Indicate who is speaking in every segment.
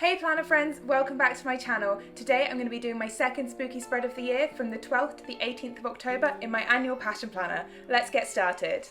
Speaker 1: Hey planner friends, welcome back to my channel. Today I'm going to be doing my second spooky spread of the year from the 12th to the 18th of October in my annual passion planner. Let's get started.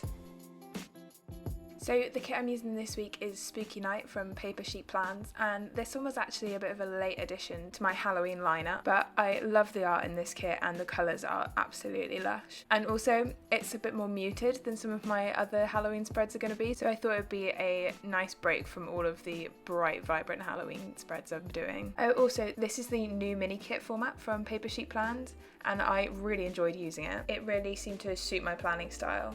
Speaker 1: So the kit I'm using this week is Spooky Night from Paper Chic Plans, and this one was actually a bit of a late addition to my Halloween lineup, but I love the art in this kit and the colours are absolutely lush. And also it's a bit more muted than some of my other Halloween spreads are going to be, so I thought it would be a nice break from all of the bright, vibrant Halloween spreads I'm doing. Also, this is the new mini kit format from Paper Chic Plans, and I really enjoyed using it. It really seemed to suit my planning style.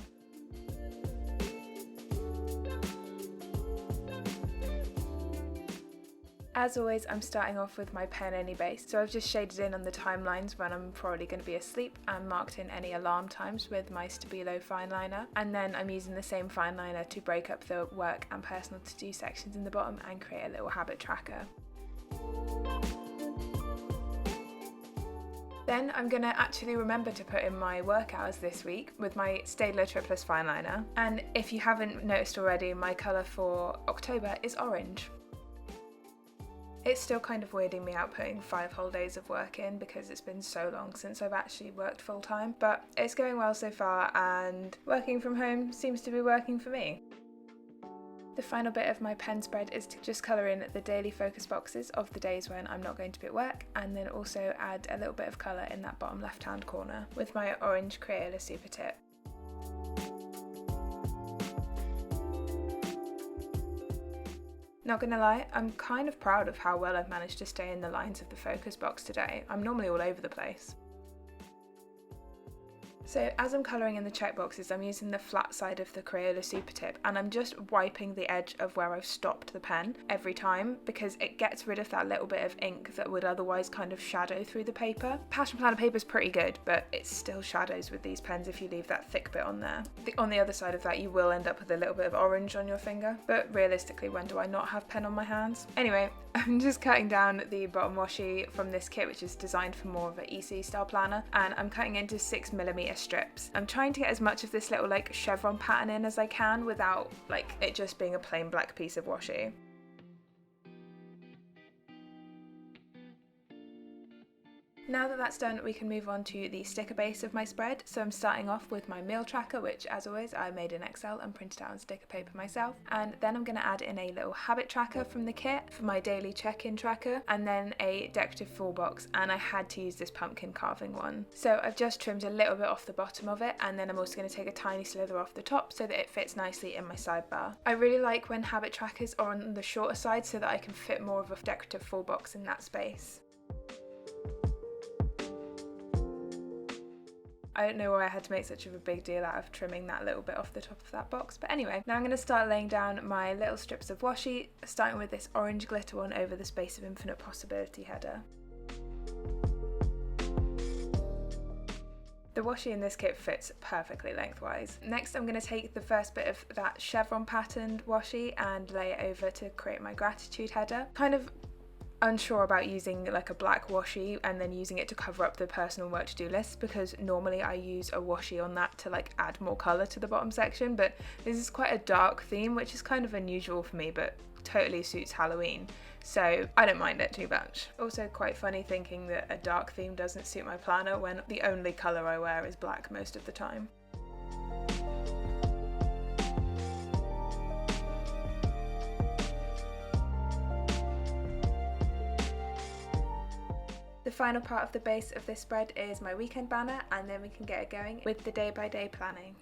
Speaker 1: As always, I'm starting off with my pen only base, so I've just shaded in on the timelines when I'm probably going to be asleep and marked in any alarm times with my Stabilo fine liner, and then I'm using the same fine liner to break up the work and personal to-do sections in the bottom and create a little habit tracker. Then I'm going to actually remember to put in my work hours this week with my Staedtler Triplus fine liner, and if you haven't noticed already, my colour for October is orange. It's still kind of weirding me out putting 5 whole days of work in because it's been so long since I've actually worked full time, but it's going well so far and working from home seems to be working for me. The final bit of my pen spread is to just colour in the daily focus boxes of the days when I'm not going to be at work, and then also add a little bit of colour in that bottom left hand corner with my orange Crayola Super Tip. Not gonna lie, I'm kind of proud of how well I've managed to stay in the lines of the focus box today. I'm normally all over the place. So as I'm colouring in the checkboxes, I'm using the flat side of the Crayola Super Tip, and I'm just wiping the edge of where I've stopped the pen every time because it gets rid of that little bit of ink that would otherwise kind of shadow through the paper. Passion Planner paper is pretty good, but it still shadows with these pens if you leave that thick bit on there. On the other side of that, you will end up with a little bit of orange on your finger, but realistically, when do I not have pen on my hands? Anyway, I'm just cutting down the bottom washi from this kit, which is designed for more of an EC style planner, and I'm cutting into 6mm strips. I'm trying to get as much of this little like chevron pattern in as I can without like it just being a plain black piece of washi. Now that that's done, we can move on to the sticker base of my spread. So I'm starting off with my meal tracker, which as always I made in Excel and printed out on sticker paper myself, and then I'm going to add in a little habit tracker from the kit for my daily check-in tracker, and then a decorative full box, and I had to use this pumpkin carving one. So I've just trimmed a little bit off the bottom of it, and then I'm also going to take a tiny slither off the top so that it fits nicely in my sidebar. I really like when habit trackers are on the shorter side so that I can fit more of a decorative full box in that space. I don't know why I had to make such a big deal out of trimming that little bit off the top of that box, but anyway, now I'm going to start laying down my little strips of washi, starting with this orange glitter one over the Space of Infinite Possibility header. The washi in this kit fits perfectly lengthwise. Next I'm going to take the first bit of that chevron patterned washi and lay it over to create my gratitude header. Kind of unsure about using like a black washi and then using it to cover up the personal work to-do list, because normally I use a washi on that to like add more colour to the bottom section, but this is quite a dark theme, which is kind of unusual for me but totally suits Halloween, so I don't mind it too much. Also quite funny thinking that a dark theme doesn't suit my planner when the only colour I wear is black most of the time. The final part of the base of this spread is my weekend banner, and then we can get it going with the day-by-day planning.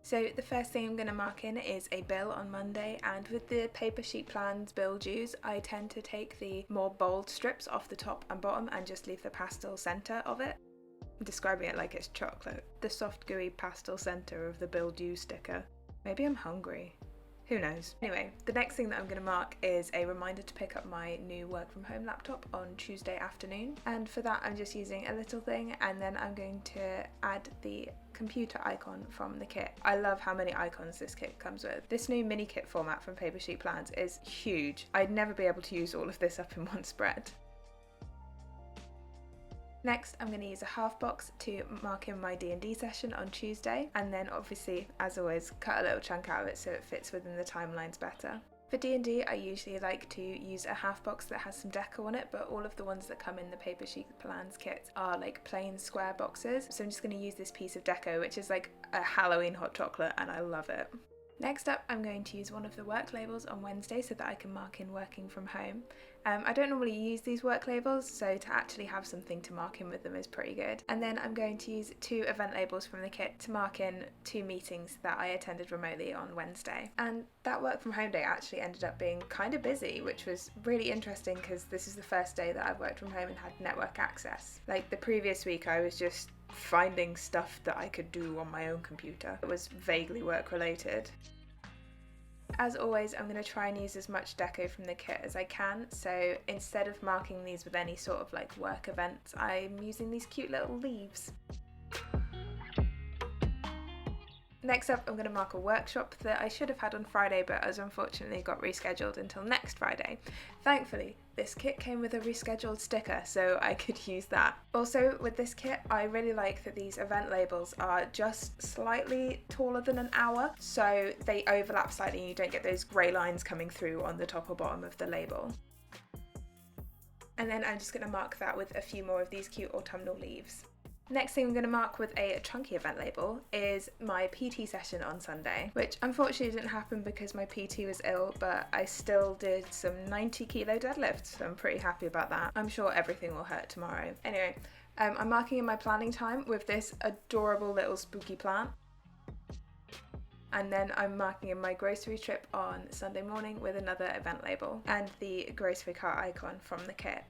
Speaker 1: So the first thing I'm going to mark in is a bill on Monday, and with the Paper Chic Plans bill dues, I tend to take the more bold strips off the top and bottom and just leave the pastel centre of it. I'm describing it like it's chocolate. The soft gooey pastel centre of the bill due sticker. Maybe I'm hungry. Who knows? Anyway, the next thing that I'm going to mark is a reminder to pick up my new work from home laptop on Tuesday afternoon, and for that I'm just using a little thing, and then I'm going to add the computer icon from the kit. I love how many icons this kit comes with. This new mini kit format from Paper Chic Plans is huge. I'd never be able to use all of this up in one spread. Next, I'm going to use a half box to mark in my D&D session on Tuesday, and then obviously, as always, cut a little chunk out of it so it fits within the timelines better. For D&D, I usually like to use a half box that has some deco on it, but all of the ones that come in the Paper Chic Plans kit are like plain square boxes. So I'm just going to use this piece of deco, which is like a Halloween hot chocolate, and I love it. Next up, I'm going to use one of the work labels on Wednesday so that I can mark in working from home. I don't normally use these work labels, so to actually have something to mark in with them is pretty good. And then I'm going to use 2 event labels from the kit to mark in 2 meetings that I attended remotely on Wednesday. And that work from home day actually ended up being kind of busy, which was really interesting because this is the first day that I've worked from home and had network access. Like the previous week, I was just finding stuff that I could do on my own computer. It was vaguely work related. As always, I'm going to try and use as much deco from the kit as I can, so instead of marking these with any sort of like work events, I'm using these cute little leaves. Next up, I'm going to mark a workshop that I should have had on Friday, but has unfortunately got rescheduled until next Friday. Thankfully, this kit came with a rescheduled sticker, so I could use that. Also, with this kit, I really like that these event labels are just slightly taller than an hour, so they overlap slightly and you don't get those grey lines coming through on the top or bottom of the label. And then I'm just going to mark that with a few more of these cute autumnal leaves. Next thing I'm going to mark with a chunky event label is my PT session on Sunday, which unfortunately didn't happen because my PT was ill, but I still did some 90 kilo deadlifts, so I'm pretty happy about that. I'm sure everything will hurt tomorrow. Anyway, I'm marking in my planning time with this adorable little spooky plant. And then I'm marking in my grocery trip on Sunday morning with another event label and the grocery cart icon from the kit.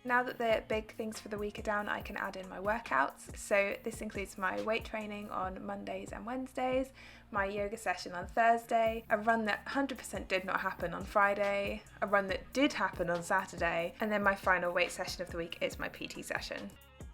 Speaker 1: Now that the big things for the week are down, I can add in my workouts. So this includes my weight training on Mondays and Wednesdays, my yoga session on Thursday, a run that 100% did not happen on Friday, a run that did happen on Saturday, and then my final weight session of the week is my PT session.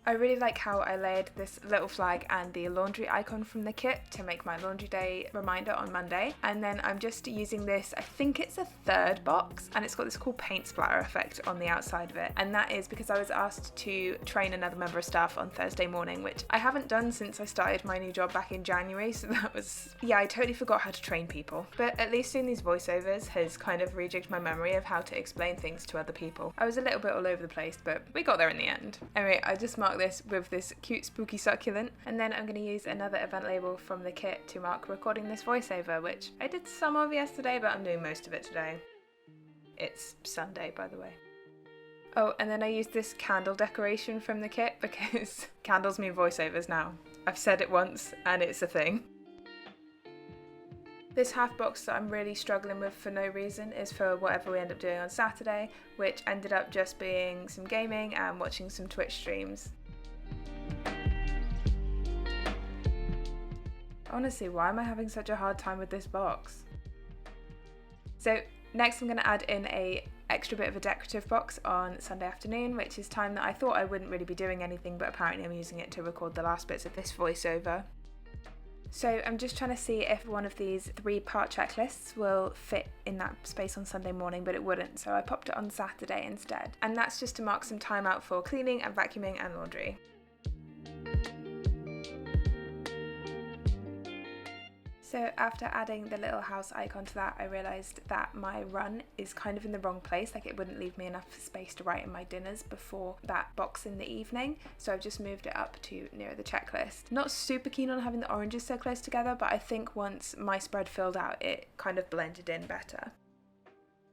Speaker 1: I really like how I layered this little flag and the laundry icon from the kit to make my laundry day reminder on Monday. And then I'm just using this, I think it's a 3rd box, and it's got this cool paint splatter effect on the outside of it. And that is because I was asked to train another member of staff on Thursday morning, which I haven't done since I started my new job back in January. So that was, yeah, I totally forgot how to train people. But at least doing these voiceovers has kind of rejigged my memory of how to explain things to other people. I was a little bit all over the place, but we got there in the end. Anyway, I just marked this with this cute spooky succulent, and then I'm going to use another event label from the kit to mark recording this voiceover, which I did some of yesterday, but I'm doing most of it today. It's Sunday, by the way. Oh, and then I used this candle decoration from the kit because candles mean voiceovers now. I've said it once and it's a thing. This half box that I'm really struggling with for no reason is for whatever we end up doing on Saturday, which ended up just being some gaming and watching some Twitch streams. Honestly, why am I having such a hard time with this box? So next I'm going to add in a extra bit of a decorative box on Sunday afternoon, which is time that I thought I wouldn't really be doing anything, but apparently I'm using it to record the last bits of this voiceover. So I'm just trying to see if one of these 3-part checklists will fit in that space on Sunday morning, but it wouldn't, so I popped it on Saturday instead. And that's just to mark some time out for cleaning and vacuuming and laundry. So after adding the little house icon to that, I realised that my run is kind of in the wrong place, like it wouldn't leave me enough space to write in my dinners before that box in the evening, so I've just moved it up to near the checklist. Not super keen on having the oranges so close together, but I think once my spread filled out, it kind of blended in better.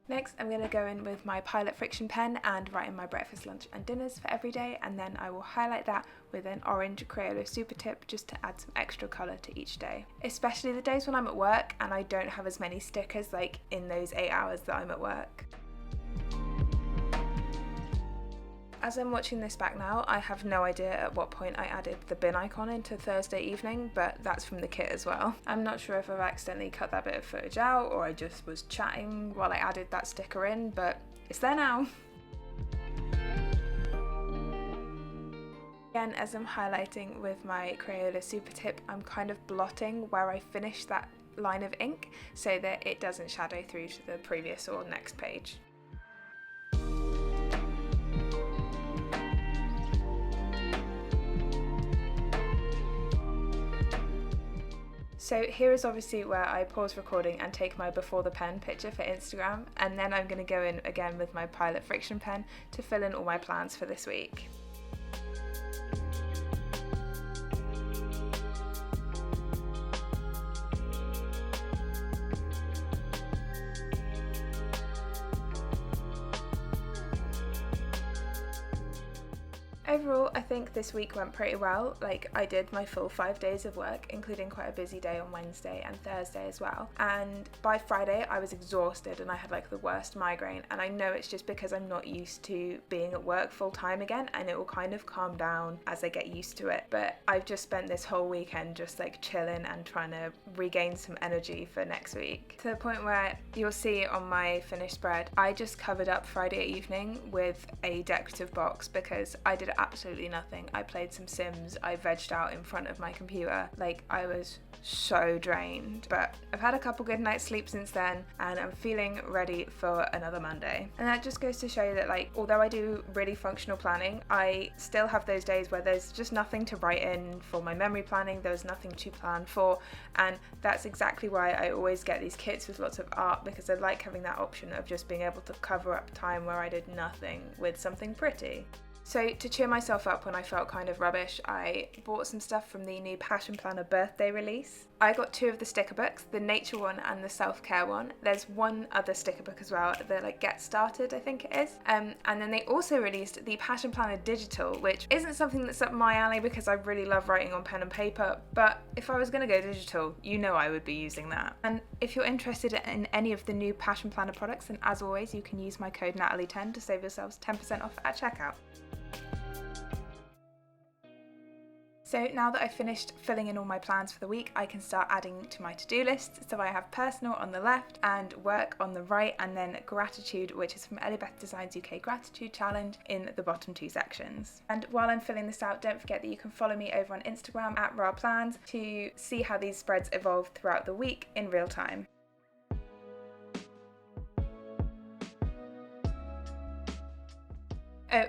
Speaker 1: Next, I'm going to go in with my Pilot Friction pen and write in my breakfast, lunch and dinners for every day, and then I will highlight that with an orange Crayola super tip just to add some extra colour to each day. Especially the days when I'm at work and I don't have as many stickers like in those 8 hours that I'm at work. As I'm watching this back now, I have no idea at what point I added the bin icon into Thursday evening, but that's from the kit as well. I'm not sure if I've accidentally cut that bit of footage out or I just was chatting while I added that sticker in, but it's there now. Again, as I'm highlighting with my Crayola super tip, I'm kind of blotting where I finished that line of ink so that it doesn't shadow through to the previous or next page. So here is obviously where I pause recording and take my before the pen picture for Instagram, and then I'm going to go in again with my Pilot friction pen to fill in all my plans for this week. Overall, I think this week went pretty well. Like, I did my full 5 days of work, including quite a busy day on Wednesday and Thursday as well. And by Friday, I was exhausted and I had like the worst migraine. And I know it's just because I'm not used to being at work full time again, and it will kind of calm down as I get used to it. But I've just spent this whole weekend just like chilling and trying to regain some energy for next week. To the point where you'll see on my finished spread, I just covered up Friday evening with a decorative box because I did absolutely nothing. I played some Sims, I vegged out in front of my computer. Like, I was so drained, but I've had a couple good nights sleep since then and I'm feeling ready for another Monday. And that just goes to show that, like, although I do really functional planning, I still have those days where there's just nothing to write in for my memory planning, there's nothing to plan for, and that's exactly why I always get these kits with lots of art, because I like having that option of just being able to cover up time where I did nothing with something pretty. So to cheer myself up when I felt kind of rubbish, I bought some stuff from the new Passion Planner birthday release. I got 2 of the sticker books, the nature one and the self-care one. There's one other sticker book as well, the like Get Started, I think it is. And then they also released the Passion Planner Digital, which isn't something that's up my alley because I really love writing on pen and paper, but if I was going to go digital, you know I would be using that. And if you're interested in any of the new Passion Planner products, then as always, you can use my code Natalie10 to save yourselves 10% off at checkout. So now that I've finished filling in all my plans for the week, I can start adding to my to-do list. So I have personal on the left and work on the right, and then gratitude, which is from Elibeth Designs UK Gratitude Challenge, in the bottom 2 sections. And while I'm filling this out, don't forget that you can follow me over on Instagram at @raplans to see how these spreads evolve throughout the week in real time.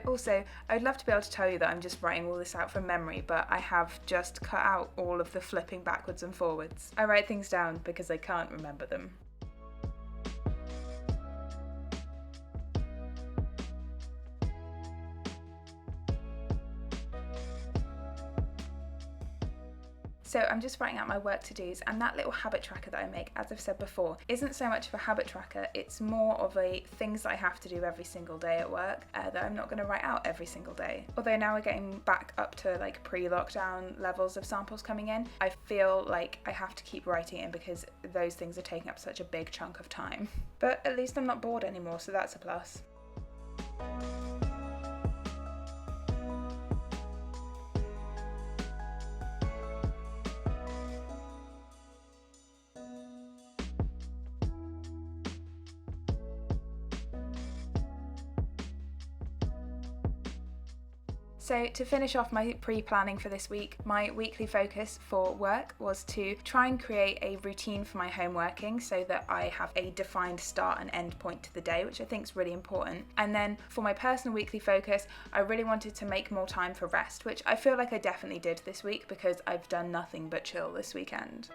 Speaker 1: Also, I'd love to be able to tell you that I'm just writing all this out from memory, but I have just cut out all of the flipping backwards and forwards. I write things down because I can't remember them. So I'm just writing out my work to-dos, and that little habit tracker that I make, as I've said before, isn't so much of a habit tracker, it's more of a things that I have to do every single day at work that I'm not going to write out every single day. Although now we're getting back up to like pre-lockdown levels of samples coming in, I feel like I have to keep writing in because those things are taking up such a big chunk of time. But at least I'm not bored anymore, so that's a plus. So to finish off my pre-planning for this week, my weekly focus for work was to try and create a routine for my home working so that I have a defined start and end point to the day, which I think is really important. And then for my personal weekly focus, I really wanted to make more time for rest, which I feel like I definitely did this week because I've done nothing but chill this weekend.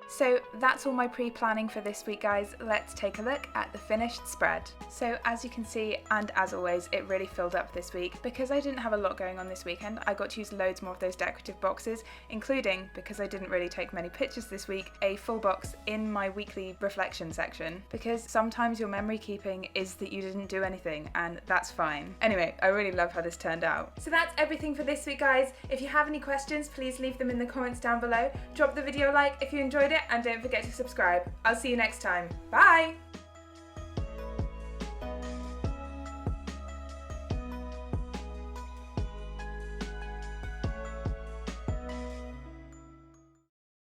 Speaker 1: So that's all my pre-planning for this week, guys. Let's take a look at the finished spread. So as you can see, and as always, it really filled up this week. Because I didn't have a lot going on this weekend, I got to use loads more of those decorative boxes, including, because I didn't really take many pictures this week, a full box in my weekly reflection section. Because sometimes your memory keeping is that you didn't do anything, and that's fine. Anyway, I really love how this turned out. So that's everything for this week, guys. If you have any questions, please leave them in the comments down below. Drop the video a like if you enjoyed it, and don't forget to subscribe. I'll see you next time. Bye!